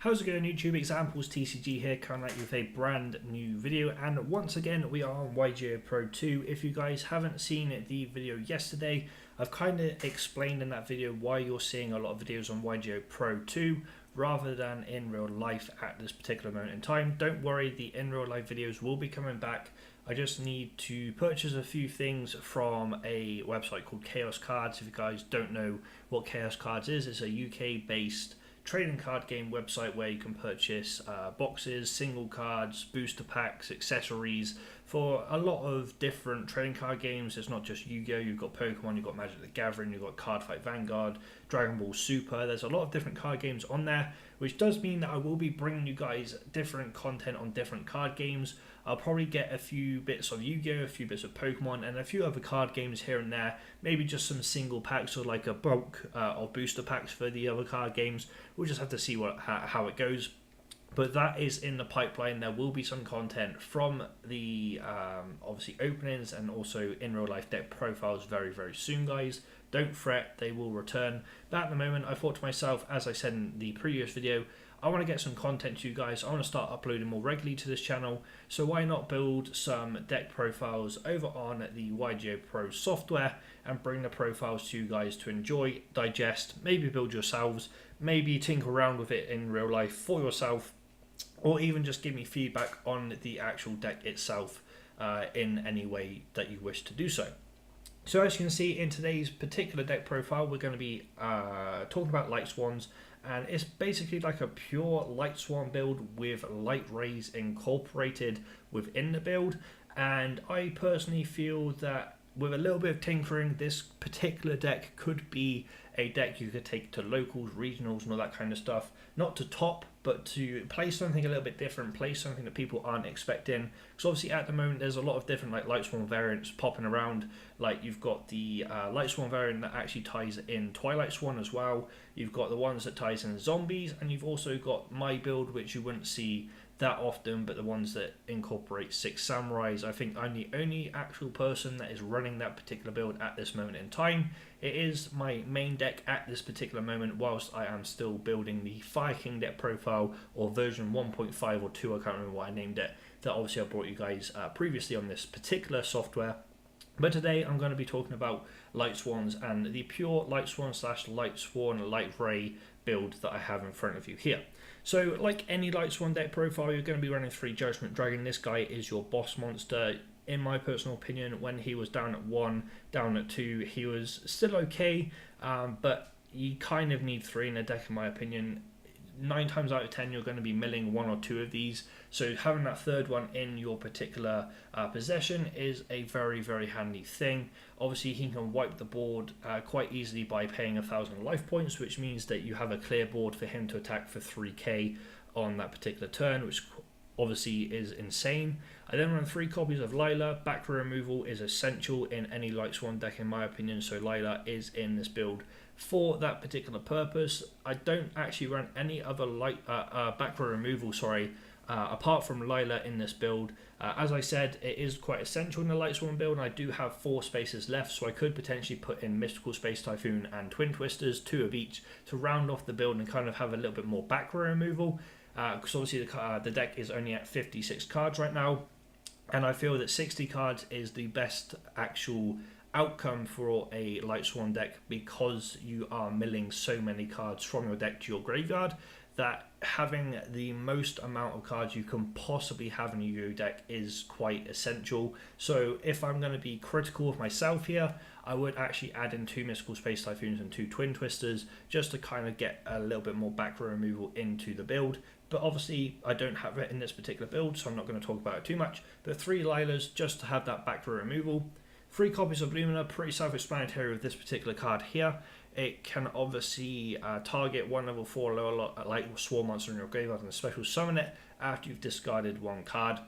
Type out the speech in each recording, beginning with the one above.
How's it going, YouTube? Examples TCG here, coming at you with a brand new video, and once again we are on YuGiOh Pro 2. If you guys haven't seen the video yesterday, I've kind of explained in that video why you're seeing a lot of videos on YuGiOh Pro 2 rather than in real life at this particular moment in time. Don't worry, the in real life videos will be coming back. I just need to purchase a few things from a website called Chaos Cards. If you guys don't know what Chaos Cards is, it's a UK based trading card game website where you can purchase boxes, single cards, booster packs, accessories for a lot of different trading card games. It's not just Yu-Gi-Oh! You've got Pokemon, you've got Magic the Gathering, you've got Cardfight Vanguard, Dragon Ball Super. There's a lot of different card games on there, which does mean that I will be bringing you guys different content on different card games. I'll probably get a few bits of Yu-Gi-Oh!, a few bits of Pokemon, and a few other card games here and there. Maybe just some single packs or like a bulk of booster packs for the other card games. We'll just have to see how it goes. But that is in the pipeline. There will be some content from the obviously openings and also in real life deck profiles very, very soon, guys. Don't fret, they will return. But at the moment, I thought to myself, as I said in the previous video, I want to get some content to you guys. I want to start uploading more regularly to this channel. So why not build some deck profiles over on the YuGiOh Pro software and bring the profiles to you guys to enjoy, digest, maybe build yourselves, maybe tinker around with it in real life for yourself, or even just give me feedback on the actual deck itself in any way that you wish to do so. So as you can see in today's particular deck profile, we're going to be talking about Lightsworns, and it's basically like a pure Lightsworn build with light rays incorporated within the build. And I personally feel that with a little bit of tinkering, this particular deck could be a deck you could take to locals, regionals, and all that kind of stuff. Not to top, but to play something a little bit different, play something that people aren't expecting. Because obviously at the moment there's a lot of different like Lightsworn variants popping around. Like you've got the Lightsworn variant that actually ties in Twilight Swan as well. You've got the ones that ties in zombies, and you've also got my build, which you wouldn't see that often, but the ones that incorporate 6 samurais. I think I'm the only actual person that is running that particular build at this moment in time. It is my main deck at this particular moment, whilst I am still building the Fire King deck profile, or version 1.5 or 2, I can't remember what I named it, that obviously I brought you guys previously on this particular software. But today I'm going to be talking about Lightsworns and the pure Lightsworn / Lightsworn Light Ray build that I have in front of you here. So like any Lightsworn deck profile, you're going to be running 3 Judgment Dragon. This guy is your boss monster. In my personal opinion, when he was down at 1, down at 2, he was still okay, but you kind of need 3 in a deck in my opinion. 9 times out of 10 you're going to be milling 1 or 2 of these, so having that 3rd one in your particular possession is a very, very handy thing. Obviously he can wipe the board quite easily by paying 1,000 life points, which means that you have a clear board for him to attack for 3k on that particular turn, which obviously is insane. I then run 3 copies of Lila. Back row removal is essential in any Lightsworn deck in my opinion, so Lila is in this build for that particular purpose. I don't actually run any other back row removal, apart from Lila in this build. As I said, it is quite essential in the Lightsworn build, and I do have 4 spaces left, so I could potentially put in Mystical Space Typhoon and Twin Twisters, 2 of each, to round off the build and kind of have a little bit more back row removal. Because obviously the deck is only at 56 cards right now, and I feel that 60 cards is the best actual outcome for a Lightsworn deck, because you are milling so many cards from your deck to your graveyard that having the most amount of cards you can possibly have in your deck is quite essential. So if I'm going to be critical of myself here, I would actually add in 2 Mystical Space Typhoons and 2 Twin Twisters just to kind of get a little bit more back row removal into the build. But obviously I don't have it in this particular build, so I'm not going to talk about it too much. But 3 Lilas just to have that back row removal. 3 copies of Lumina, pretty self-explanatory with this particular card here. It can obviously target 1 level 4 lower light swarm monster in your graveyard and special summon it after you've discarded 1 card.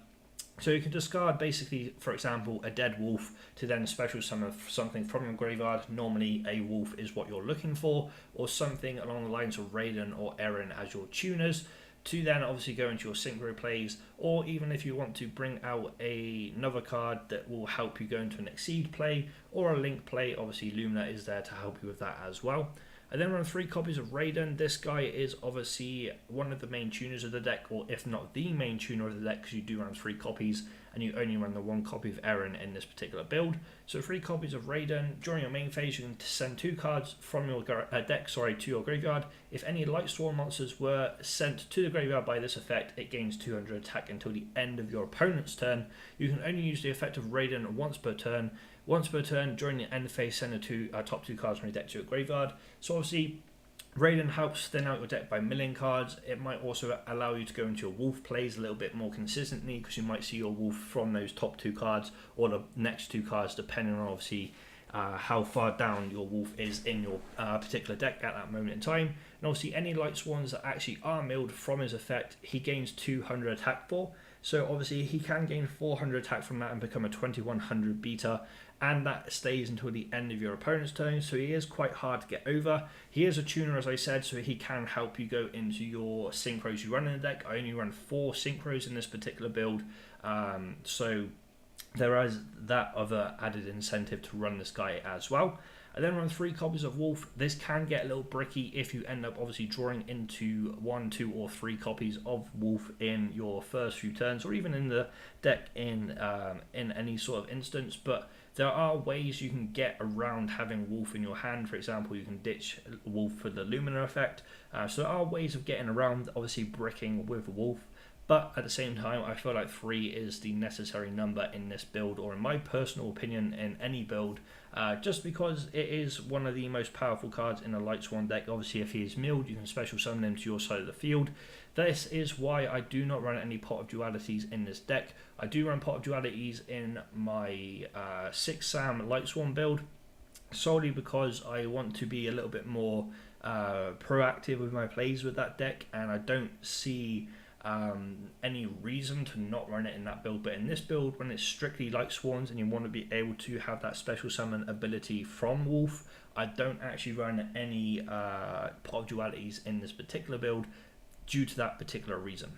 So you can discard basically, for example, a dead wolf to then special summon something from your graveyard. Normally a wolf is what you're looking for, or something along the lines of Raiden or Eren as your tuners, to then obviously go into your synchro plays, or even if you want to bring out another card that will help you go into an Exceed play or a Link play, obviously Lumina is there to help you with that as well. I then run 3 copies of Raiden. This guy is obviously one of the main tuners of the deck, or if not the main tuner of the deck, because you do run 3 copies and you only run the 1 copy of Eren in this particular build. So 3 copies of Raiden. During your main phase, you can send 2 cards from your deck to your graveyard. If any Lightsworn monsters were sent to the graveyard by this effect, it gains 200 attack until the end of your opponent's turn. You can only use the effect of Raiden once per turn. Once per turn, during the end phase, send the top 2 cards from your deck to your graveyard. So obviously, Raiden helps thin out your deck by milling cards. It might also allow you to go into your wolf plays a little bit more consistently, because you might see your wolf from those top 2 cards or the next 2 cards, depending on obviously how far down your wolf is in your particular deck at that moment in time. And obviously any Lightsworns that actually are milled from his effect, he gains 200 attack for. So obviously he can gain 400 attack from that and become a 2100 beta, and that stays until the end of your opponent's turn, so he is quite hard to get over. He is a tuner, as I said, so he can help you go into your synchros you run in the deck. I only run 4 synchros in this particular build, so there is that other added incentive to run this guy as well. I then run 3 copies of Wolf. This can get a little bricky if you end up obviously drawing into 1, 2 or 3 copies of Wolf in your first few turns, or even in the deck in any sort of instance, but there are ways you can get around having Wolf in your hand. For example, you can ditch Wolf for the Lumina effect. So there are ways of getting around, obviously, bricking with Wolf. But at the same time, I feel like 3 is the necessary number in this build, or in my personal opinion, in any build, just because it is one of the most powerful cards in a Lightsworn deck. Obviously, if he is milled, you can special summon him to your side of the field. This is why I do not run any Pot of Dualities in this deck. I do run Pot of Dualities in my 6 Sam Lightsworn build, solely because I want to be a little bit more proactive with my plays with that deck, and I don't see any reason to not run it in that build. But in this build, when it's strictly Lightsworns and you want to be able to have that special summon ability from Wolf, I don't actually run any Pot of Dualities in this particular build due to that particular reason.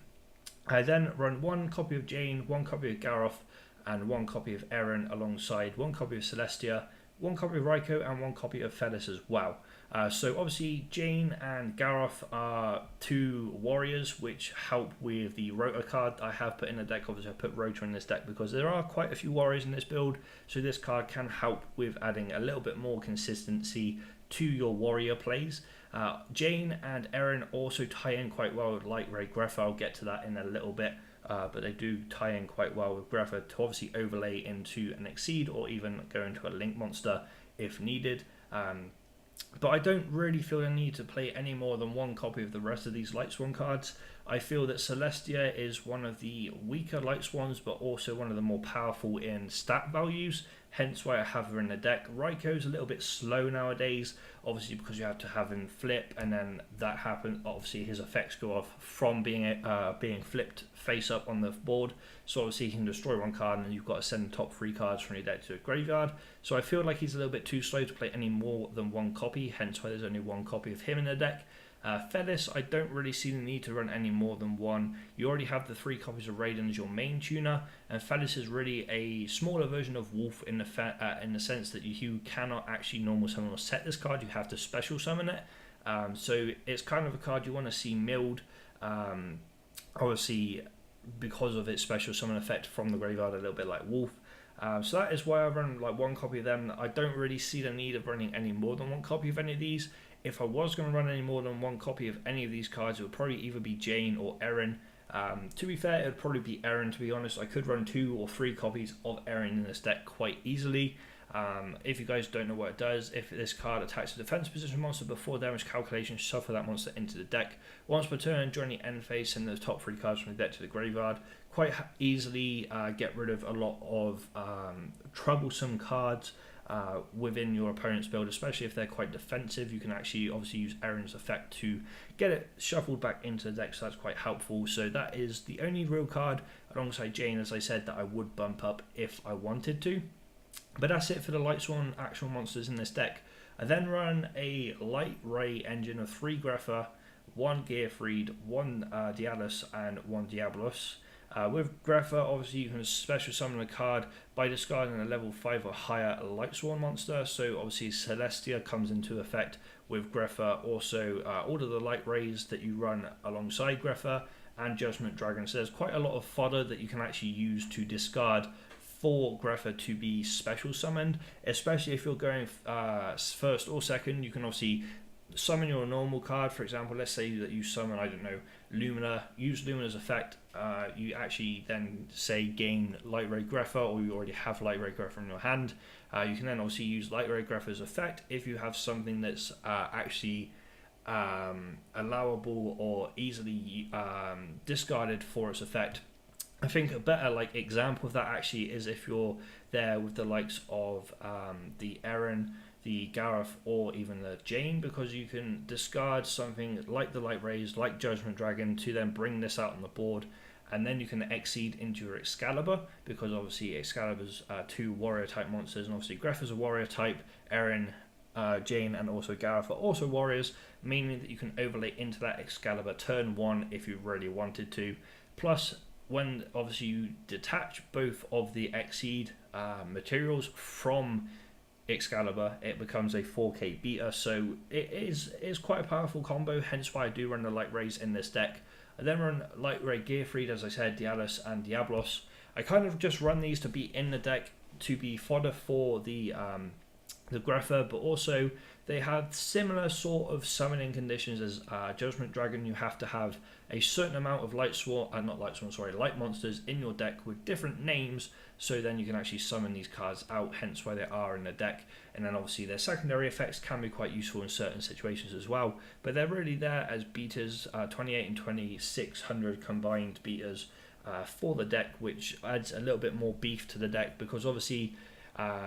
I then run 1 copy of Jane, 1 copy of Gareth, and 1 copy of Eren, alongside 1 copy of Celestia, 1 copy of Raikou, and 1 copy of Felis as well. So obviously Jane and Gareth are 2 warriors which help with the Rotor card I have put in the deck. Obviously I put Rotor in this deck because there are quite a few warriors in this build, so this card can help with adding a little bit more consistency to your warrior plays. Jane and Eren also tie in quite well with Light Ray Grepher. I'll get to that in a little bit, but they do tie in quite well with Grepher to obviously overlay into an Exceed or even go into a Link monster if needed. But I don't really feel the need to play any more than 1 copy of the rest of these Lightsworn cards. I feel that Celestia is one of the weaker Lightsworns, but also one of the more powerful in stat values, hence why I have her in the deck. Raikou's a little bit slow nowadays, obviously because you have to have him flip, and then that happens, obviously his effects go off from being flipped face up on the board, so obviously he can destroy 1 card and then you've got to send the top 3 cards from your deck to a graveyard. So I feel like he's a little bit too slow to play any more than 1 copy, hence why there's only 1 copy of him in the deck. Felis, I don't really see the need to run any more than 1. You already have the 3 copies of Raiden as your main tuner, and Felis is really a smaller version of Wolf in the sense that you cannot actually normal summon or set this card, you have to special summon it. So it's kind of a card you want to see milled, obviously because of its special summon effect from the graveyard, a little bit like Wolf. So that is why I run like 1 copy of them. I don't really see the need of running any more than 1 copy of any of these. If I was going to run any more than 1 copy of any of these cards, it would probably either be Jane or Eren. To be fair, it would probably be Eren, to be honest. I could run 2 or 3 copies of Eren in this deck quite easily. If you guys don't know what it does, if this card attacks a defense position monster before damage calculation, shuffle that monster into the deck. Once per turn, during the end phase, send the top 3 cards from the deck to the graveyard. Quite easily get rid of a lot of troublesome cards within your opponent's build, especially if they're quite defensive. You can actually obviously use Eren's effect to get it shuffled back into the deck, so that's quite helpful. So that is the only real card alongside Jane, as I said, that I would bump up if I wanted to. But that's it for the Lightsworn actual monsters in this deck. I then run a Light Ray engine of 3 Grepher, 1 Gearfried, 1 Dialus and 1 Diabolus. With Grepher, obviously you can special summon a card by discarding a level 5 or higher Lightsworn monster. So obviously Celestia comes into effect with Grepher. Also, all of the light rays that you run alongside Grepher and Judgment Dragon. So there's quite a lot of fodder that you can actually use to discard for Grepher to be special summoned, especially if you're going first or second. You can obviously summon your normal card. For example, let's say that you summon, I don't know, Lumina, use Lumina's effect. You actually then say gain Light Ray Grepher, or you already have Light Ray Grepher in your hand. You can then obviously use Light Ray Grepher's effect if you have something that's actually allowable or easily discarded for its effect. I think a better example of that actually is if you're there with the likes of the Eren, the Gareth, or even the Jane, because you can discard something like the Light Rays, like Judgment Dragon, to then bring this out on the board, and then you can exceed into your Excalibur, because obviously Excalibur's 2 warrior type monsters, and obviously Grepher's a warrior type, Eren, Jane, and also Gareth are also warriors, meaning that you can overlay into that Excalibur turn 1 if you really wanted to. Plus, when obviously you detach both of the Exceed materials from Excalibur, it becomes a 4k beater, so it is quite a powerful combo, hence why I do run the Light Rays in this deck. I then run Light Ray Gearfried, as I said, Dialis and Diablos. I kind of just run these to be in the deck, to be fodder for the Grepher, but also they have similar sort of summoning conditions as Judgment Dragon. You have to have a certain amount of light monsters in your deck with different names, so then you can actually summon these cards out, hence why they are in the deck. And then obviously their secondary effects can be quite useful in certain situations as well, but they're really there as beaters, 28 and 2600 combined beaters for the deck, which adds a little bit more beef to the deck, because obviously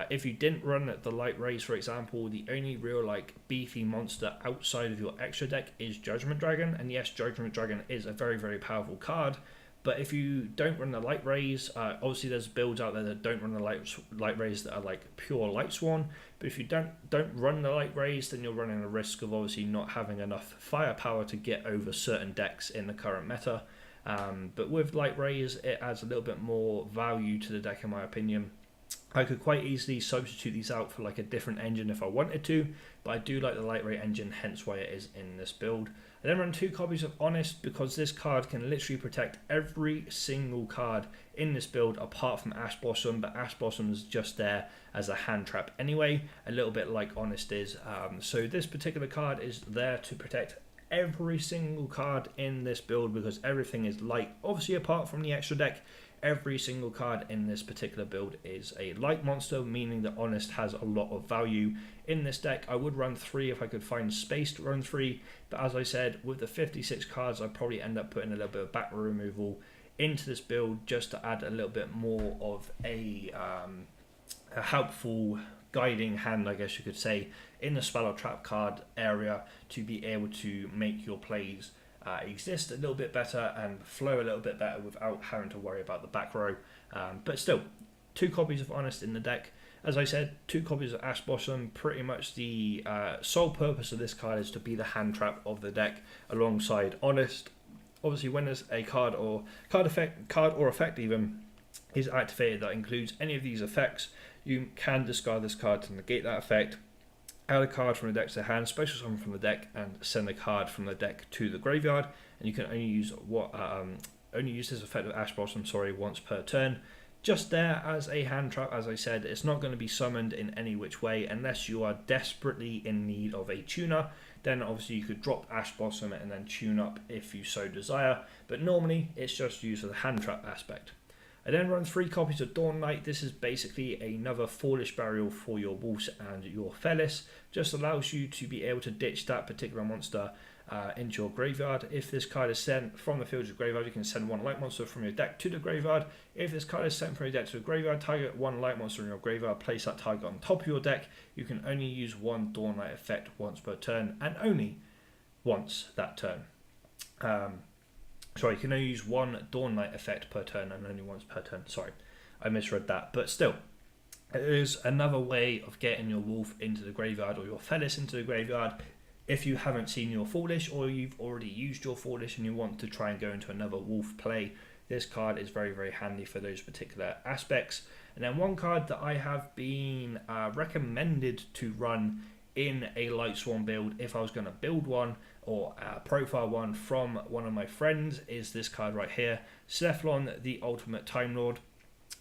if you didn't run the Light Rays, for example, the only real beefy monster outside of your extra deck is Judgment Dragon. And yes, Judgment Dragon is a very, very powerful card. But if you don't run the Light Rays, obviously there's builds out there that don't run the Light Rays that are pure Lightsworn. But if you don't run the Light Rays, then you're running a risk of obviously not having enough firepower to get over certain decks in the current meta. But with Light Rays, it adds a little bit more value to the deck, in my opinion. I could quite easily substitute these out for a different engine if I wanted to, but I do like the Light Ray engine, hence why it is in this build. I then run 2 copies of Honest, because this card can literally protect every single card in this build apart from Ash Blossom, but Ash Blossom is just there as a hand trap anyway, a little bit like Honest is. So this particular card is there to protect every single card in this build, because everything is light. Obviously, apart from the extra deck, every single card in this particular build is a light monster, meaning that Honest has a lot of value in this deck. I would run 3 if I could find space to run 3, but as I said, with the 56 cards, I'd probably end up putting a little bit of back removal into this build just to add a little bit more of a helpful guiding hand, I guess you could say, in the spell or trap card area, to be able to make your plays exist a little bit better and flow a little bit better without having to worry about the back row. But still, 2 copies of Honest in the deck. As I said, 2 copies of Ash Blossom. Pretty much the sole purpose of this card is to be the hand trap of the deck alongside Honest. Obviously, when there's a card or effect even is activated that includes any of these effects, you can discard this card to negate that effect, add a card from the deck to the hand, special summon from the deck, and send a card from the deck to the graveyard. And you can only use this effect of Ash Blossom, once per turn. Just there as a hand trap, as I said. It's not going to be summoned in any which way unless you are desperately in need of a tuner. Then obviously you could drop Ash Blossom and then tune up if you so desire. But normally it's just used for the hand trap aspect. I then run 3 copies of Dawn Knight. This is basically another Foolish Burial for your Wolves and your Felis. Just allows you to be able to ditch that particular monster into your graveyard. If this card is sent from the field to the graveyard, you can send 1 light monster from your deck to the graveyard. If this card is sent from your deck to the graveyard, target 1 light monster in your graveyard, place that target on top of your deck. You can only use 1 Dawn Knight effect once per turn, and only once that turn. You can only use 1 Dawn Knight effect per turn and only once per turn. Sorry, I misread that. But still, it is another way of getting your Wolf into the graveyard or your Felis into the graveyard. If you haven't seen your Foolish, or you've already used your Foolish and you want to try and go into another Wolf play, this card is very, very handy for those particular aspects. And then one card that I have been recommended to run in a Lightsworn build, if I was going to build one or profile one from one of my friends, is this card right here, Cephalon, the Ultimate Time Lord.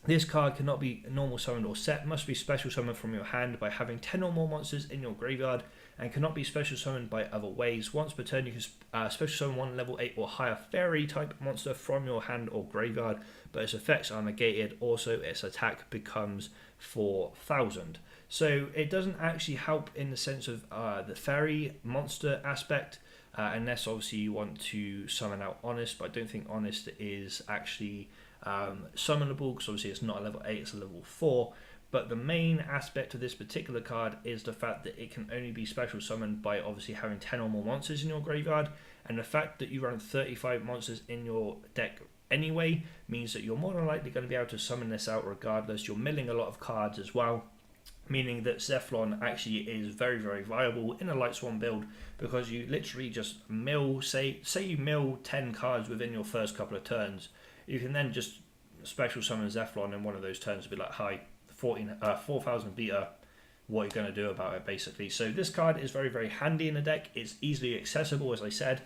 This card cannot be normal summoned or set, must be special summoned from your hand by having 10 or more monsters in your graveyard, and cannot be special summoned by other ways. Once per turn you can special summon one level 8 or higher fairy type monster from your hand or graveyard, but its effects are negated. Also its attack becomes 4,000. So it doesn't actually help in the sense of the fairy monster aspect, unless obviously you want to summon out Honest, but I don't think Honest is actually summonable, because obviously it's not a level 8, it's a level 4. But the main aspect of this particular card is the fact that it can only be special summoned by obviously having 10 or more monsters in your graveyard, and the fact that you run 35 monsters in your deck anyway means that you're more than likely going to be able to summon this out regardless. You're milling a lot of cards as well, meaning that Cephalon actually is very, very viable in a Lightsworn build, because you literally just mill, say you mill 10 cards within your first couple of turns, you can then just special summon Cephalon in one of those turns to be like, hi, 4,000 beta, what are you going to do about it, basically. So this card is very, very handy in the deck. It's easily accessible, as I said.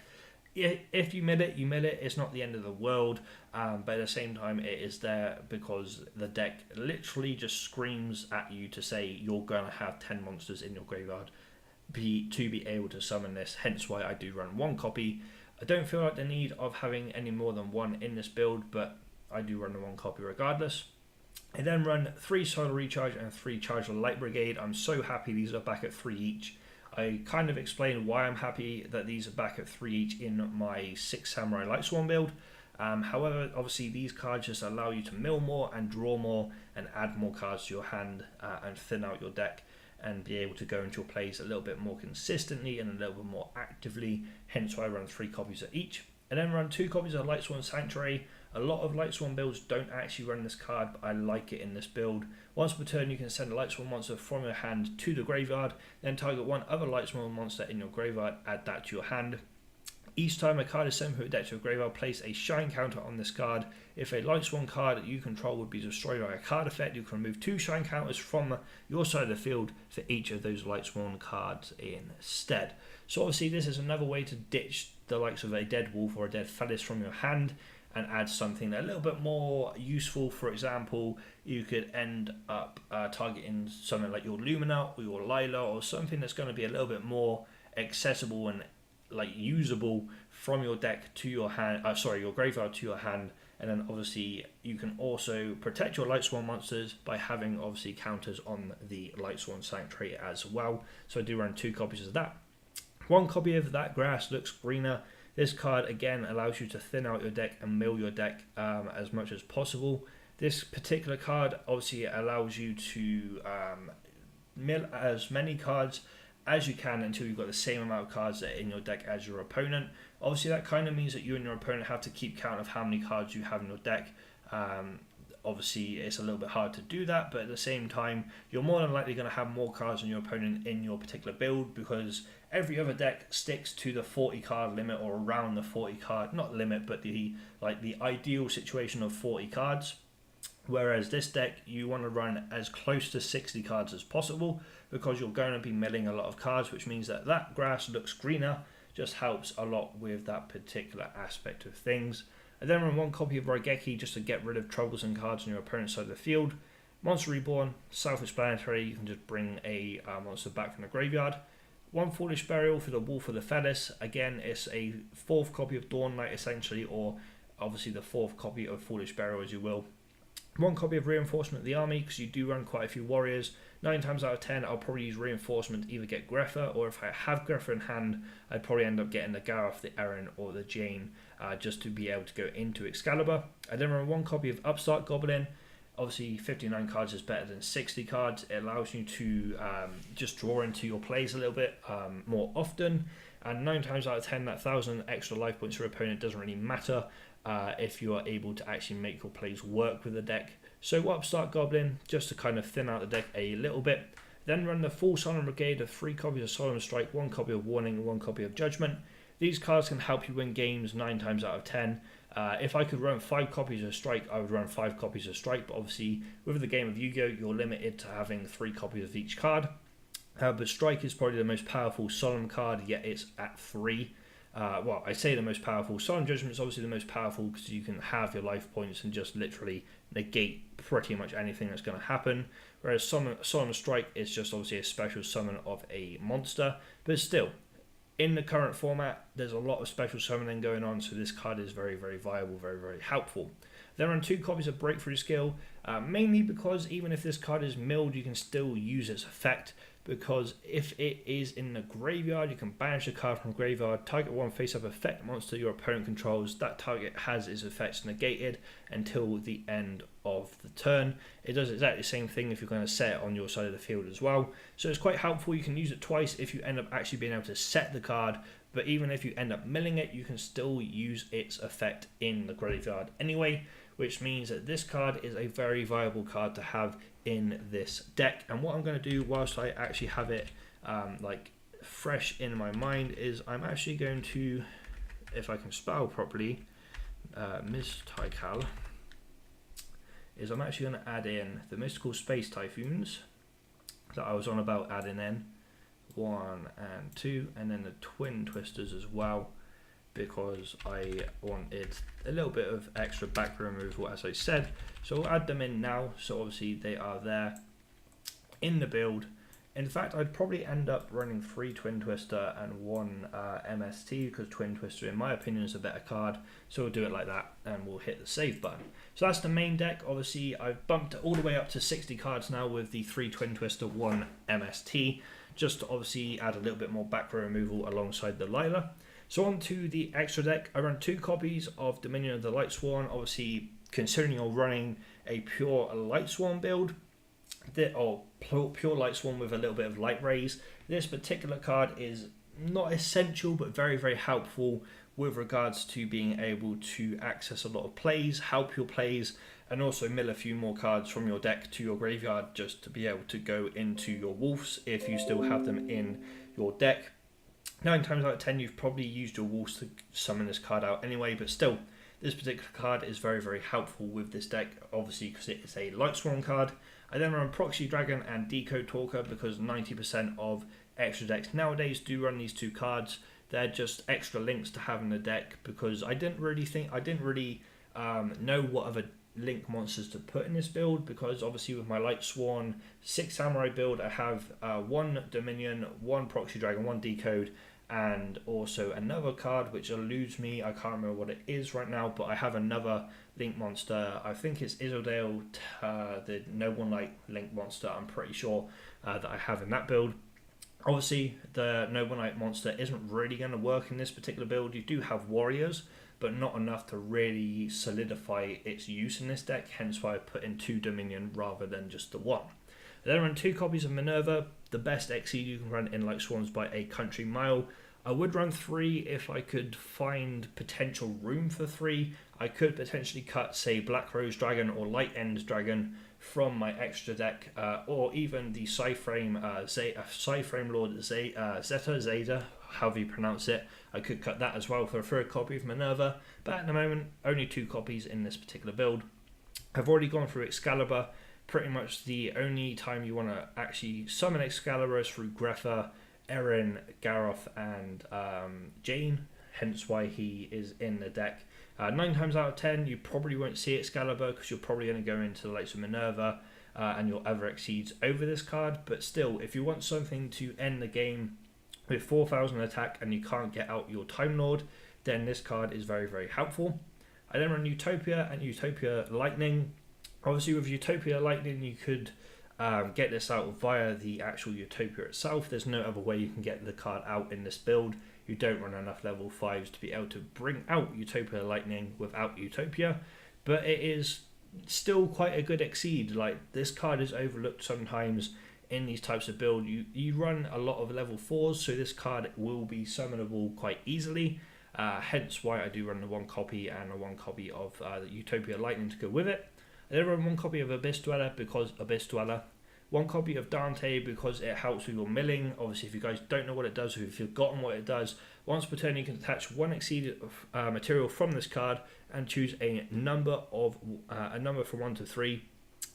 If you mill it, you mill it. It's not the end of the world, but at the same time, it is there because the deck literally just screams at you to say you're going to have 10 monsters in your graveyard to be able to summon this, hence why I do run one copy. I don't feel like the need of having any more than one in this build, but I do run the one copy regardless. I then run 3 Solar Recharge and 3 Charge of Light Brigade. I'm so happy these are back at 3 each. I kind of explained why I'm happy that these are back at 3 each in my 6 Samurai Lightsworn build. However, obviously these cards just allow you to mill more and draw more and add more cards to your hand and thin out your deck and be able to go into your plays a little bit more consistently and a little bit more actively, hence why I run 3 copies of each. And then run 2 copies of Lightsworn Sanctuary. A lot of Lightsworn builds don't actually run this card, but I like it in this build. Once per turn you can send a Lightsworn monster from your hand to the graveyard, then target one other Lightsworn monster in your graveyard, add that to your hand. Each time a card is sent from your deck to your graveyard, place a shine counter on this card. If a Lightsworn card that you control would be destroyed by a card effect, you can remove 2 shine counters from your side of the field for each of those Lightsworn cards instead. So obviously this is another way to ditch the likes of a Dead Wolf or a Dead Phallus from your hand and add something a little bit more useful. For example, you could end up targeting something like your Lumina or your Lila, or something that's going to be a little bit more accessible and like usable from your deck to your hand, your graveyard to your hand. And then obviously you can also protect your Lightsworn monsters by having obviously counters on the Lightsworn Sanctuary as well. So I do run 2 copies of that. 1 copy of That Grass Looks Greener. This card again allows you to thin out your deck and mill your deck as much as possible. This particular card obviously allows you to mill as many cards as you can until you've got the same amount of cards that are in your deck as your opponent. Obviously that kind of means that you and your opponent have to keep count of how many cards you have in your deck. Obviously it's a little bit hard to do that, but at the same time you're more than likely going to have more cards than your opponent in your particular build, because every other deck sticks to the 40 card limit, or around the 40 card, not limit, but the ideal situation of 40 cards. Whereas this deck, you want to run as close to 60 cards as possible, because you're going to be milling a lot of cards, which means that That Grass Looks Greener just helps a lot with that particular aspect of things. I then run 1 copy of Raigeki just to get rid of troublesome cards on your opponent's side of the field. Monster Reborn, self-explanatory, you can just bring a monster back from the graveyard. 1 Foolish Burial for the Wolf of the Phallus. Again, it's a 4th copy of Dawn Knight essentially, or obviously the 4th copy of Foolish Burial as you will. 1 copy of Reinforcement of the Army, because you do run quite a few warriors. 9 times out of 10 I'll probably use Reinforcement to either get Grepher, or if I have Grepher in hand I'd probably end up getting the Gareth, the Aaron or the Jane, just to be able to go into Excalibur. I then run 1 copy of Upstart Goblin. Obviously 59 cards is better than 60 cards. It allows you to just draw into your plays a little bit more often, and 9 times out of 10 that 1,000 extra life points for your opponent doesn't really matter if you are able to actually make your plays work with the deck. So Upstart Goblin just to kind of thin out the deck a little bit. Then run the full Solemn Brigade of 3 copies of Solemn Strike, 1 copy of Warning and 1 copy of Judgment. These cards can help you win games 9 times out of 10. If I could run 5 copies of Strike, I would run 5 copies of Strike, but obviously with the game of Yu-Gi-Oh, you're limited to having 3 copies of each card. But Strike is probably the most powerful Solemn card, yet it's at 3. Well, I say the most powerful. Solemn Judgment is obviously the most powerful because you can have your life points and just literally negate pretty much anything that's going to happen. Whereas Solemn Strike is just obviously a special summon of a monster. But still, in the current format, there's a lot of special summoning going on, so this card is very, very viable, very, very helpful. There are 2 copies of Breakthrough Skill, mainly because even if this card is milled, you can still use its effect, because if it is in the graveyard, you can banish the card from the graveyard, target one face-up effect monster your opponent controls, that target has its effects negated until the end of the turn. It does exactly the same thing if you're going to set it on your side of the field as well, so it's quite helpful. You can use it twice if you end up actually being able to set the card, but even if you end up milling it, you can still use its effect in the graveyard anyway, which means that this card is a very viable card to have in this deck. And what I'm going to do whilst I actually have it like fresh in my mind is I'm actually going to, if I can spell properly, Mystical, is I'm actually going to add in the Mystical Space Typhoons that I was on about adding in, 1 and 2, and then the Twin Twisters as well, because I wanted a little bit of extra back removal, as I said. So I'll add them in now, so obviously they are there in the build. In fact, I'd probably end up running 3 Twin Twister and 1 MST, because Twin Twister, in my opinion, is a better card. So we'll do it like that, and we'll hit the save button. So that's the main deck. Obviously, I've bumped it all the way up to 60 cards now with the 3 Twin Twister, 1 MST, just to obviously add a little bit more back row removal alongside the Lila. So on to the extra deck. I run 2 copies of Dominion of the Lightsworn. Obviously, considering you're running a pure Lightsworn build, or pure Lightsworn with a little bit of Light Rays, this particular card is not essential, but very, very helpful with regards to being able to access a lot of plays, help your plays, and also mill a few more cards from your deck to your graveyard just to be able to go into your wolves if you still have them in your deck. 9 times out of 10, you've probably used your wolves to summon this card out anyway, but still, this particular card is very, very helpful with this deck, obviously because it is a Lightsworn card. I then run Proxy Dragon and Decode Talker because 90% of extra decks nowadays do run these 2 cards. They're just extra links to have in the deck, because I didn't really know what other link monsters to put in this build, because obviously with my Lightsworn 6 Samurai build, I have 1 Dominion, 1 Proxy Dragon, 1 Decode, and also another card which eludes me. I can't remember what it is right now, but I have another link monster. I think it's Isildale, the Noble Knight link monster, I'm pretty sure, that I have in that build. Obviously, the Noble Knight monster isn't really going to work in this particular build. You do have warriors, but not enough to really solidify its use in this deck, hence why I put in 2 Dominion rather than just the 1. I then run 2 copies of Minerva, the best Exceed you can run in Lightsworns by a country mile. I would run 3 if I could find potential room for 3. I could potentially cut, say, Black Rose Dragon or Light End Dragon from my extra deck, or even the Psyframe Lord Zeta, however you pronounce it. I could cut that as well for a 3rd copy of Minerva, but at the moment, only 2 copies in this particular build. I've already gone through Excalibur. Pretty much the only time you want to actually summon Excalibur is through Greffa, Erin, Garroth, and Jane, hence why he is in the deck. 9 times out of 10, you probably won't see Excalibur because you're probably going to go into the likes of Minerva and your other Exceeds over this card, but still, if you want something to end the game with 4,000 attack and you can't get out your Time Lord, then this card is very, very helpful. I then run Utopia and Utopia Lightning. Obviously with Utopia Lightning you could get this out via the actual Utopia itself. There's no other way you can get the card out in this build. You don't run enough level 5s to be able to bring out Utopia Lightning without Utopia, but it is still quite a good Exceed. Like, this card is overlooked sometimes in these types of build. You run a lot of level 4s, so this card will be summonable quite easily, hence why I do run the 1 copy and a 1 copy of the Utopia Lightning to go with it. I then run 1 copy of Abyss Dweller because Abyss Dweller, 1 copy of Dante because it helps with your milling. Obviously, if you guys don't know what it does, or if you've forgotten what it does, once per turn you can attach 1 Exceed material from this card and choose a number from 1 to 3.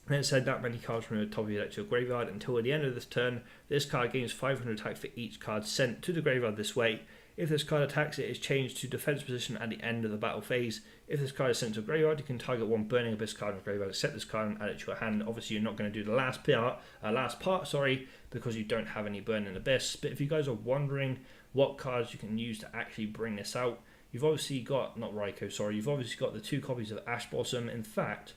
Then it said that many cards from the top of your deck to your graveyard until at the end of this turn. This card gains 500 attack for each card sent to the graveyard this way. If this card attacks, it is changed to defense position at the end of the battle phase. If this card is sent to a graveyard, you can target one Burning Abyss card in the graveyard, accept this card and add it to your hand. Obviously, you're not going to do the last part, because you don't have any Burning Abyss. But if you guys are wondering what cards you can use to actually bring this out, you've obviously got, you've obviously got the 2 copies of Ash Blossom. In fact,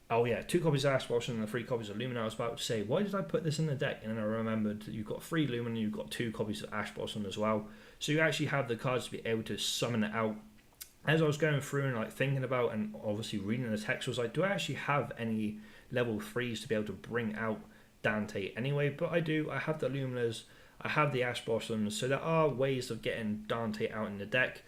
2 copies of Ash Blossom and the 3 copies of Lumina. I was about to say, why did I put this in the deck? And then I remembered that you've got 3 Lumina and you've got 2 copies of Ash Blossom as well. So you actually have the cards to be able to summon it out. As I was going through and like thinking about and obviously reading the text, I was like, do I actually have any level 3s to be able to bring out Dante anyway? But I do. I have the Luminas, I have the Ash Blossoms, so there are ways of getting Dante out in the deck.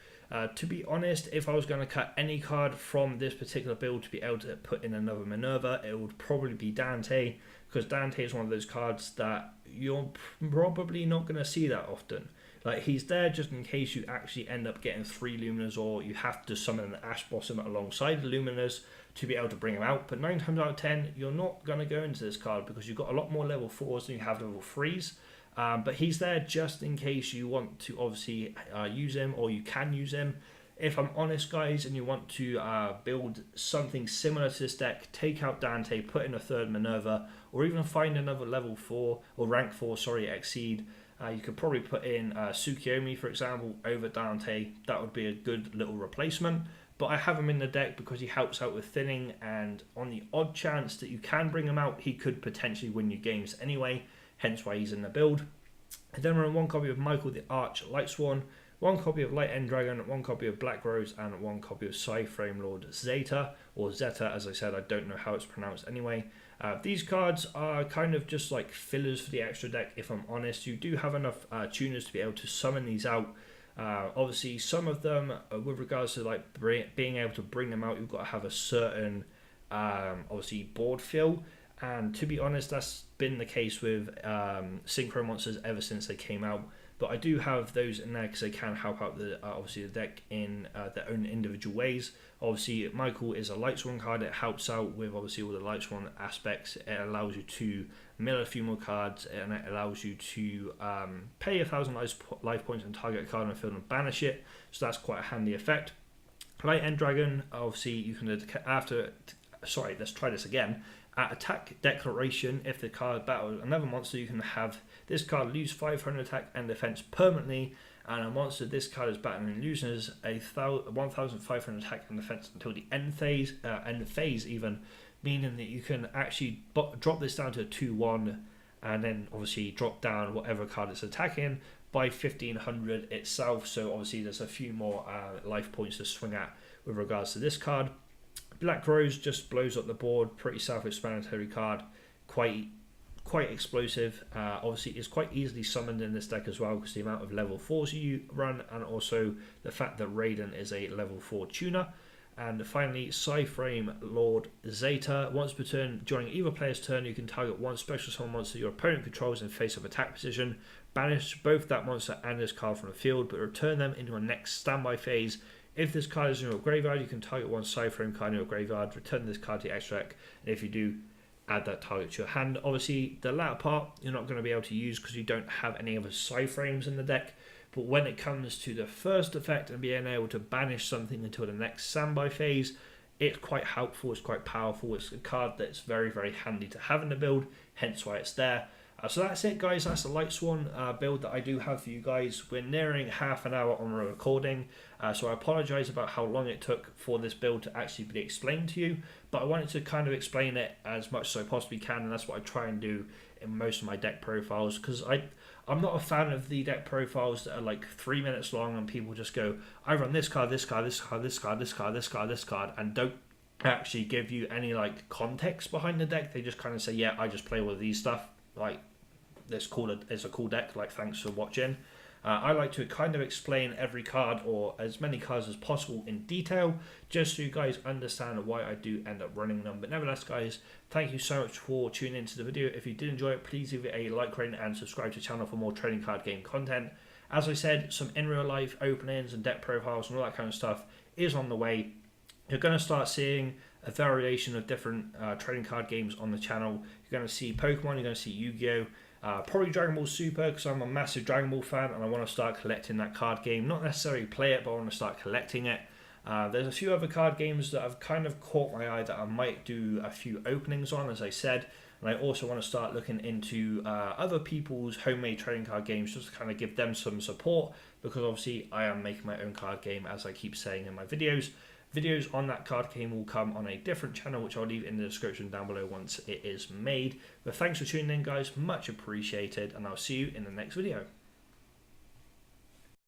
To be honest, if I was going to cut any card from this particular build to be able to put in another Minerva, it would probably be Dante, because Dante is one of those cards that you're probably not going to see that often. Like, he's there just in case you actually end up getting 3 Luminas, or you have to summon an Ash Blossom alongside the Luminas to be able to bring him out. But 9 times out of 10, you're not going to go into this card because you've got a lot more level 4s than you have level 3s. But he's there just in case you want to obviously use him, or you can use him. If I'm honest, guys, and you want to build something similar to this deck, take out Dante, put in a 3rd Minerva, or even find another level 4 or rank 4, Exceed. You could probably put in Tsukiyomi, for example, over Dante. That would be a good little replacement. But I have him in the deck because he helps out with thinning, and on the odd chance that you can bring him out, he could potentially win you games anyway, hence why he's in the build. And then we're on 1 copy of Michael the Arch Lightsworn, 1 copy of Light End Dragon, 1 copy of Black Rose, and 1 copy of Psyframe Lord Zeta, or Zeta as I said, I don't know how it's pronounced anyway. These cards are kind of just like fillers for the extra deck, if I'm honest. You do have enough tuners to be able to summon these out. Obviously, some of them, with regards to like being able to bring them out, you've got to have a certain, obviously, board fill. And to be honest, that's been the case with Synchro Monsters ever since they came out. But I do have those in there because they can help out obviously the deck in their own individual ways. Obviously, Michael is a Lightsworn card. It helps out with obviously all the Lightsworn aspects. It allows you to mill a few more cards, and it allows you to pay 1,000 life points and target a card on the field and banish it. So that's quite a handy effect. Light End Dragon, obviously you can let's try this again. At attack declaration, if the card battles another monster, you can have this card lose 500 attack and defense permanently, and a monster this card is battling loses a 1,500 attack and defense until the end phase, even, meaning that you can actually drop this down to a 2/1, and then obviously drop down whatever card it's attacking by 1,500 itself. So obviously there's a few more life points to swing at with regards to this card. Black Rose just blows up the board, pretty self-explanatory card, quite explosive. Obviously, it's quite easily summoned in this deck as well because the amount of level 4s you run, and also the fact that Raiden is a level 4 tuner. And finally, Psyframe Lord Zeta. Once per turn, during either player's turn, you can target 1 special summon monster your opponent controls in face-up attack position, banish both that monster and this card from the field, but return them into a next standby phase. If this card is in your graveyard, you can target 1 Psyframe card in your graveyard, return this card to your extra deck, and if you do, add that target to your hand. Obviously, the latter part you're not going to be able to use because you don't have any other Psyframes in the deck, but when it comes to the first effect and being able to banish something until the next standby phase, it's quite helpful, it's quite powerful, it's a card that's very, very handy to have in the build, hence why it's there. So that's it, guys. That's the Lightsworn build that I do have for you guys. We're nearing half an hour on the recording, so I apologise about how long it took for this build to actually be explained to you, but I wanted to kind of explain it as much as I possibly can, and that's what I try and do in most of my deck profiles, because I'm not a fan of the deck profiles that are like 3 minutes long and people just go, I run this card, this card, this card, this card, this card, this card, this card, and don't actually give you any like context behind the deck. They just kind of say, yeah, I just play all of these stuff, like it's a cool deck, like thanks for watching. I like to kind of explain every card, or as many cards as possible, in detail, just so you guys understand why I do end up running them. But nevertheless, guys, thank you so much for tuning into the video. If you did enjoy it, please leave it a like rating and subscribe to the channel for more trading card game content. As I said, some in real life openings and deck profiles and all that kind of stuff is on the way. you're going to start seeing a variation of different trading card games on the channel. You're going to see Pokemon, you're going to see Yu-Gi-Oh! Probably Dragon Ball Super, because I'm a massive Dragon Ball fan and I want to start collecting that card game. Not necessarily play it, but I want to start collecting it. There's a few other card games that have kind of caught my eye that I might do a few openings on, as I said. And I also want to start looking into other people's homemade trading card games, just to kind of give them some support, because obviously I am making my own card game, as I keep saying in my videos. Videos on that card game will come on a different channel, which I'll leave in the description down below once it is made. But thanks for tuning in, guys. Much appreciated, and I'll see you in the next video.